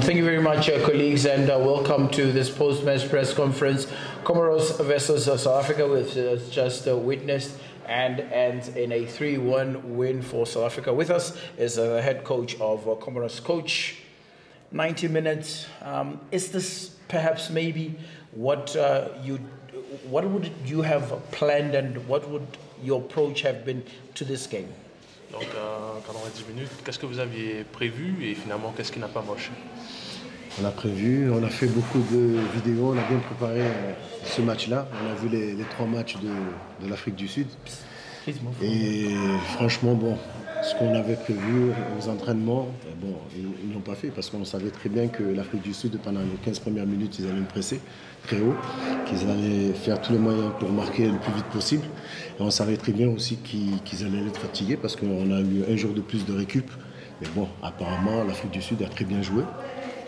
Thank you very much, colleagues, and welcome to this post-match press conference. Comoros versus South Africa, which just witnessed and ends in a 3-1 win for South Africa. With us is the head coach of Comoros. Coach, 90 minutes. Is this perhaps maybe what would you have planned, and what would your approach have been to this game? Donc, 90 minutes, qu'est-ce que vous aviez prévu et finalement, qu'est-ce qui n'a pas marché? On a prévu, on a fait beaucoup de vidéos, on a bien préparé ce match-là. On a vu les 3 matchs de l'Afrique du Sud. Et franchement, bon, ce qu'on avait prévu aux entraînements, bon, ils ne l'ont pas fait parce qu'on savait très bien que l'Afrique du Sud, pendant les 15 premières minutes, ils allaient me presser très haut, qu'ils allaient faire tous les moyens pour marquer le plus vite possible. Et on savait très bien aussi qu'ils allaient être fatigués parce qu'on a eu un jour de plus de récup. Mais bon, apparemment, l'Afrique du Sud a très bien joué.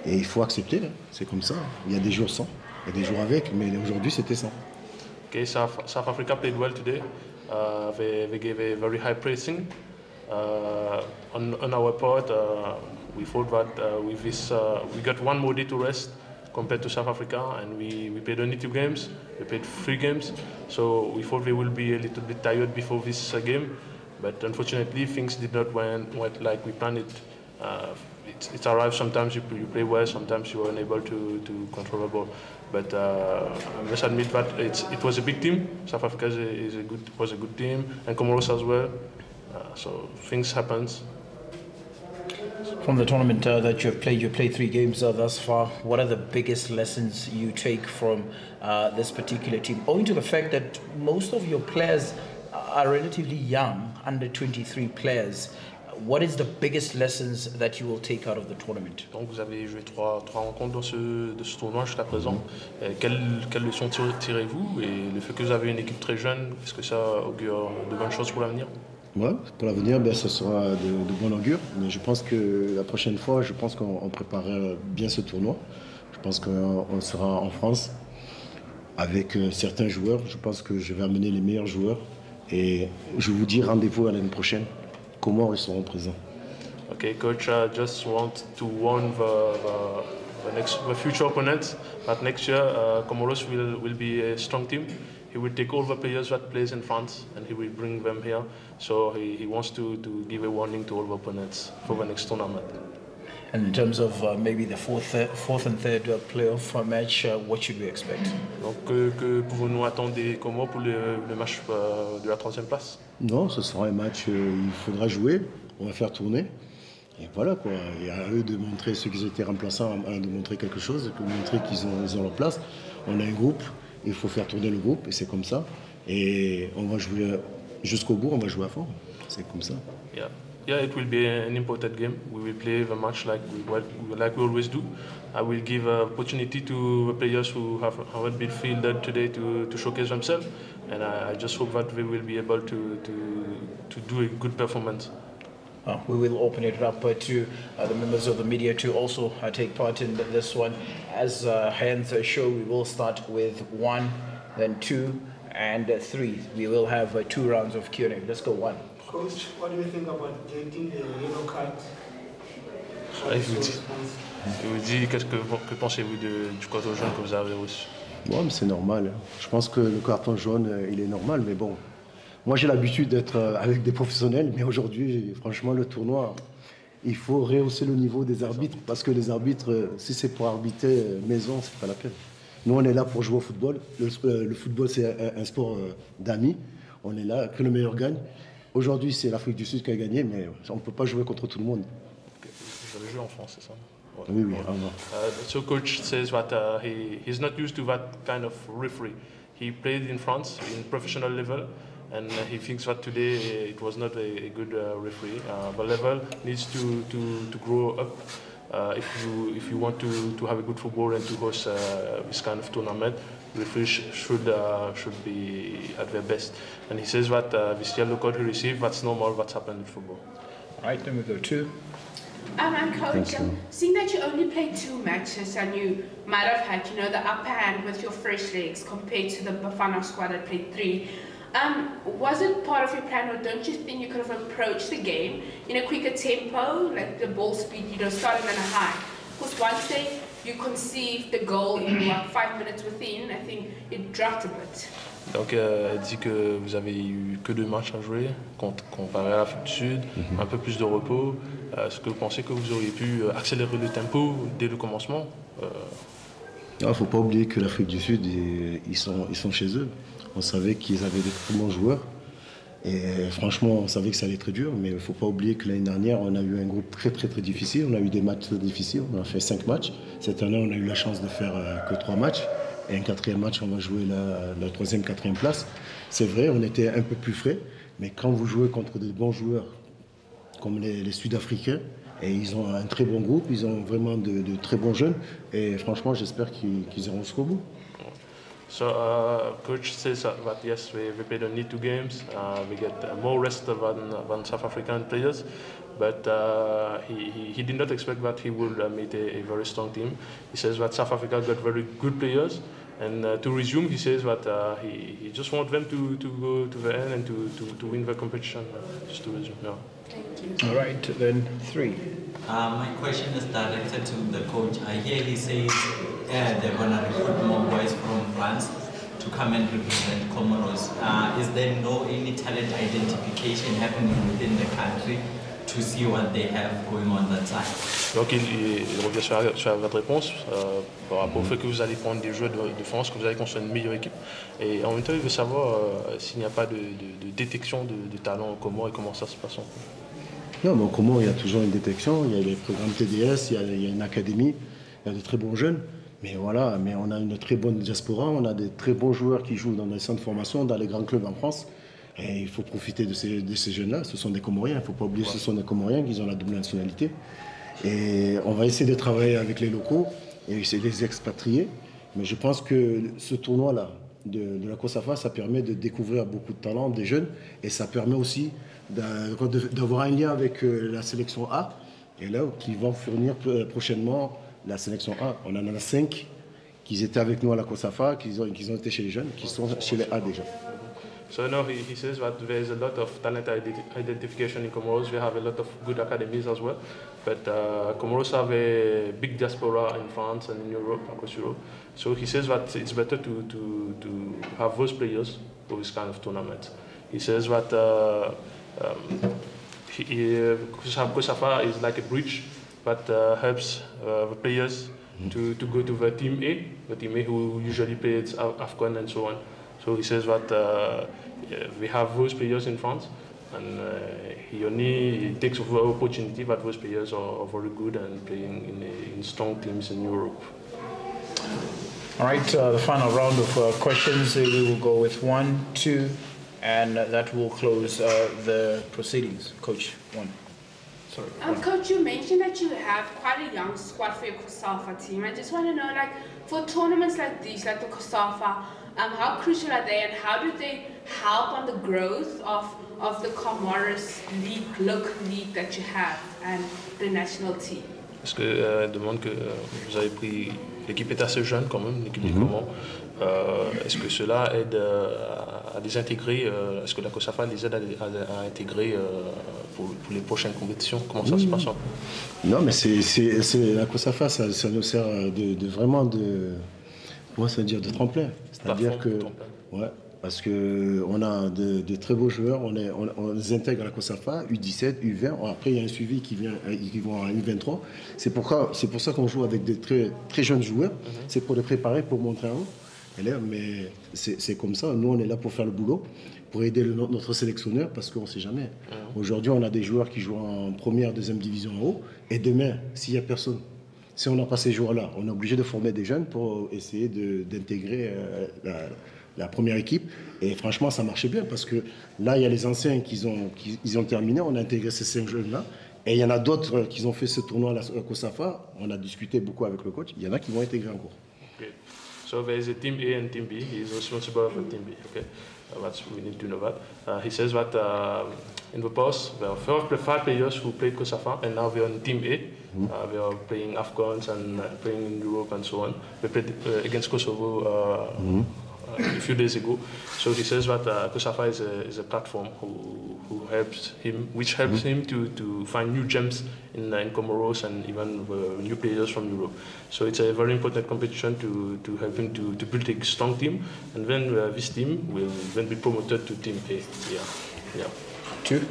Et il faut accepter, c'est comme ça. Il y a des jours sans, il y a des jours avec, mais aujourd'hui c'était sans. Okay, South Africa played well today. They gave a very high pressing. On our part, we thought that with this, we got one more day to rest compared to South Africa, and we played only 2 games. We played 3 games, so we thought they will be a little bit tired before this game. But unfortunately, things did not went like we planned it. It arrives sometimes you play well, sometimes you are unable to control the ball. But I must admit that it was a big team. South Africa was a good team, and Comoros as well. So things happen. From the tournament that you played 3 games thus far. What are the biggest lessons you take from this particular team, owing to the fact that most of your players are relatively young, under 23 players? What is the biggest lessons that you will take out of the tournament? Donc vous avez joué 3 rencontres de ce tournoi jusqu'à présent. Quelles leçons tirez-vous, et le fait que vous avez une équipe très jeune, est-ce que ça augure de bonnes choses pour l'avenir? Ouais, pour l'avenir, ben, ce sera de bon augure. Mais je pense que la prochaine fois, je pense qu'on préparera bien ce tournoi. Je pense qu'on sera en France avec certains joueurs. Je pense que je vais amener les meilleurs joueurs. Et je vous dis rendez-vous à l'année prochaine. Comment ils seront présents? Okay, coach, just want to warn the future opponents that next year Comoros will be a strong team. He will take all the players that plays in France and he will bring them here. So he wants to give a warning to all the opponents for the next tournament. And in terms of maybe the fourth and third playoff match, what should we expect? Donc que pouvons-nous attendre des Comores pour le match de la 3e place? Non, ce sera un match, il faudra jouer, on va faire tourner. Et voilà quoi, et à eux de montrer, ceux qui étaient remplaçants, de montrer quelque chose, de montrer qu'ils ont leur place. On a un groupe, il faut faire tourner le groupe, et c'est comme ça. Et on va jouer jusqu'au bout, on va jouer à fond. C'est comme ça. Yeah, it will be an important game. We will play the match like we always do. I will give opportunity to the players who haven't been fielded today to showcase themselves, and I just hope that they will be able to do a good performance. We will open it up to the members of the media to also take part in this one. As hands show, we will start with 1, then 2, and 3. We will have 2 rounds of Q&A. Let's go 1. Coach, what do you think about getting the yellow card? Je vous dis, que pensez-vous du carton jaune que vous avez reçu? Bon, mais c'est normal. Je pense que le carton jaune, il est normal, mais bon. Moi, j'ai l'habitude d'être avec des professionnels, mais aujourd'hui, franchement, le tournoi, il faut rehausser le niveau des arbitres, parce que les arbitres, si c'est pour arbitrer maison, c'est pas la peine. Nous, on est là pour jouer au football. Le football, c'est un sport d'amis. On est là, que le meilleur gagne. Aujourd'hui, c'est l'Afrique du Sud qui a gagné, mais on ne peut pas jouer contre tout le monde. Vous avez joué en France, c'est ça? Oui, oui. So coach says that he's not used to that kind of referee. He played in France in professional level, and he thinks that today it was not a good referee. The level needs to grow up. If you want to have a good football and to host this kind of tournament, referees should be at their best. And he says that this yellow card he received, that's normal, that's happened in football. All right, then we go 2. And coach, seeing that you only played 2 matches and you might have had, the upper hand with your fresh legs compared to the Bafana squad that played 3, was it part of your plan, or don't you think you could have approached the game in a quicker tempo, like the ball speed, starting on a high? Because once you conceived the goal in what, 5 minutes within, I think it dropped a bit. Donc elle dit que vous avez eu que 2 matchs à jouer comparé à l'Afrique du Sud, un peu plus de repos. Est-ce que vous pensez que vous auriez pu accélérer le tempo dès le commencement? Il ne faut pas oublier que l'Afrique du Sud, ils sont chez eux. On savait qu'ils avaient des très bons joueurs. Et franchement, on savait que ça allait être très dur. Mais il ne faut pas oublier que l'année dernière, on a eu un groupe très difficile. On a eu des matchs très difficiles. On a fait 5 matchs. Cette année, on a eu la chance de faire que 3 matchs. Et un 4e match, on va jouer la 3e, 4e place. C'est vrai, on était un peu plus frais. Mais quand vous jouez contre des bons joueurs, comme les Sud-Africains, et ils ont un très bon groupe, ils ont vraiment de très bons jeunes. Et franchement, j'espère qu'ils iront jusqu'au bout. So, coach says that yes, we played only 2 games. We get more rest than South African players, but he did not expect that he would meet a very strong team. He says that South Africa got very good players, and to resume, he says that he just wants them to go to the end and to win the competition. Just to resume, yeah. Thank you. All right, then 3. My question is directed to the coach. I hear he says they're going to recruit more boys from France to come and represent Comoros. Is there any talent identification happening within the country to see what they have going on that side? Donc il revient sur votre réponse par rapport au fait que vous allez prendre des joueurs de France, que vous allez construire une meilleure équipe. Et en même temps, il veut savoir s'il n'y a pas de détection de talent en Comores et comment ça se passe en fait. Non, mais en Comores, il y a toujours une détection. Il y a les programmes TDS, il y a une académie, il y a de très bons jeunes. Mais voilà, mais on a une très bonne diaspora, on a des très bons joueurs qui jouent dans les centres de formation, dans les grands clubs en France. Et il faut profiter de ces jeunes-là. Ce sont des Comoriens, il ne faut pas oublier que ce sont des Comoriens qui ont la double nationalité. Et on va essayer de travailler avec les locaux et essayer de les expatrier. Mais je pense que ce tournoi-là de la COSAFA, ça permet de découvrir beaucoup de talents des jeunes. Et ça permet aussi d'avoir un lien avec la sélection A. Et là, qui vont fournir prochainement la sélection A. On en a 5 qui étaient avec nous à la COSAFA, qui ont été chez les jeunes, qui sont chez les A déjà. So now he says that there is a lot of talent identification in Comoros. We have a lot of good academies as well. But Comoros have a big diaspora in France and in Europe, across Europe. So he says that it's better to have those players for this kind of tournament. He says that COSAFA is like a bridge that helps the players to go to the Team A, the Team A who usually plays AFCON and so on. So he says that we have those players in France, and he takes the opportunity that those players are very good and playing in strong teams in Europe. All right, the final round of questions. We will go with 1, 2, and that will close the proceedings. Coach, 1. Sorry. Coach, you mentioned that you have quite a young squad for your COSAFA team. I just want to know, like, for tournaments like these, like the COSAFA, how crucial are they, and how do they help on the growth of the Comoros league, local league that you have, and the national team? Parce que demande que vous avez pris, l'équipe est assez jeune quand même, l'équipe des Comores. Est-ce que cela aide à les intégrer? Est-ce que la COSAFA les aide à intégrer pour les prochaines compétitions? Comment ça se passe? Non, mais c'est la COSAFA, ça nous sert vraiment de, comment ça veut dire, de tremplin. C'est-à-dire que, ouais, parce qu'on a de très beaux joueurs, on les intègre à la COSAFA, U17, U20, après il y a un suivi qui vont à U23. C'est pour ça qu'on joue avec des très jeunes joueurs, c'est pour les préparer, pour montrer à eux. Mais c'est comme ça, nous on est là pour faire le boulot, pour aider notre sélectionneur, parce qu'on ne sait jamais. Aujourd'hui on a des joueurs qui jouent en première, deuxième division en haut, et demain, s'il n'y a personne, si on n'a pas ces joueurs-là, on est obligé de former des jeunes pour essayer d'intégrer la première équipe. Et franchement, ça marchait bien parce que là, il y a les anciens qui ont terminé. On a intégré ces 5 jeunes-là. Et il y en a d'autres qui ont fait ce tournoi à la COSAFA. On a discuté beaucoup avec le coach. Il y en a qui vont intégrer encore. Okay. So there is a Team A and Team B. He is responsible for Team B. Okay, we need to know that. He says that in the past, there were 5 players who played COSAFA, and now they are on Team A. They are playing AFCONs and playing in Europe and so on. They played against Kosovo a few days ago. So he says that COSAFA is a platform who helps him, which helps him to find new gems in Comoros and even new players from Europe. So it's a very important competition to help him to build a strong team, and then this team will then be promoted to Team A. Yeah. Two.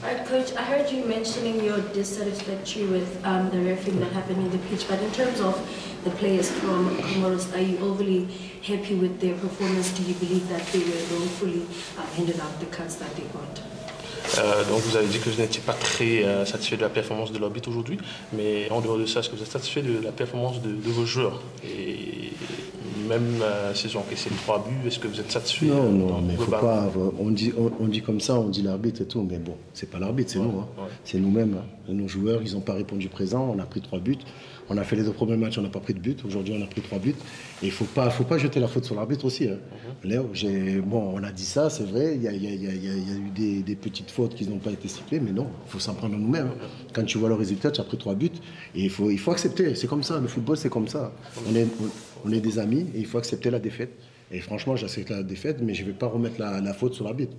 Right, Coach, I heard you mentioning your dissatisfaction with the refereeing that happened in the pitch, but in terms of the players from Comoros, are you overly happy with their performance? Do you believe that they were wrongfully handed out the cuts that they got? Donc vous avez dit que vous n'étiez pas très satisfait de la performance de l'arbitre aujourd'hui, mais en dehors de ça, est-ce que vous êtes satisfait de la performance de vos joueurs? Et même s'ils ont encaissé 3 buts, est-ce que vous êtes satisfait? Non, mais faut pas. On dit comme ça, on dit l'arbitre et tout, mais bon, c'est pas l'arbitre, c'est nous. Hein. Ouais. C'est nous-mêmes. Hein. Nos joueurs, ils n'ont pas répondu présent, on a pris 3 buts. On a fait les 2 premiers matchs, on n'a pas pris de but. Aujourd'hui, on a pris 3 buts. Et il faut pas jeter la faute sur l'arbitre aussi. Hein. Léo, on a dit ça, c'est vrai. Il y a eu des petites fautes qui n'ont pas été sifflées, mais non, il faut s'en prendre à nous-mêmes. Quand tu vois le résultat, tu as pris 3 buts. Et il faut accepter. C'est comme ça. Le football, c'est comme ça. On est des amis et il faut accepter la défaite. Et franchement, j'accepte la défaite, mais je ne vais pas remettre la faute sur l'arbitre.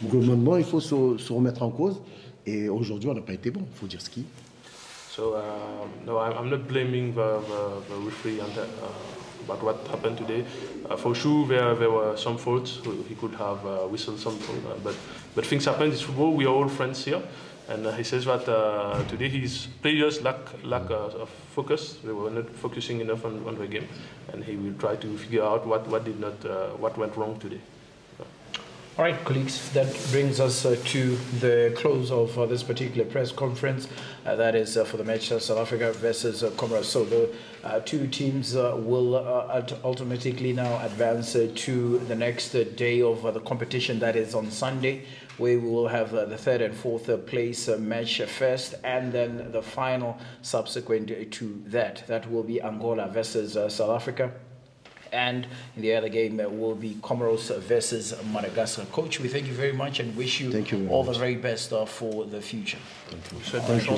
Globalement, il faut se remettre en cause. Et aujourd'hui, on n'a pas été bon. Il faut dire ce qui. So no, I'm not blaming the referee about what happened today. For sure, there were some faults. He could have whistled something, but things happen. It's football. We are all friends here, and he says that today his players lack of focus. They were not focusing enough on the game, and he will try to figure out what went wrong today. All right, colleagues, that brings us to the close of this particular press conference. That is for the match South Africa versus Comoros. So the 2 teams will ultimately now advance to the next day of the competition. That is on Sunday, where we will have the 3rd and 4th place match first, and then the final subsequent to that. That will be Angola versus South Africa. And in the other game will be Comoros versus Madagascar. Coach, we thank you very much and wish you all the very best for the future. Thank you.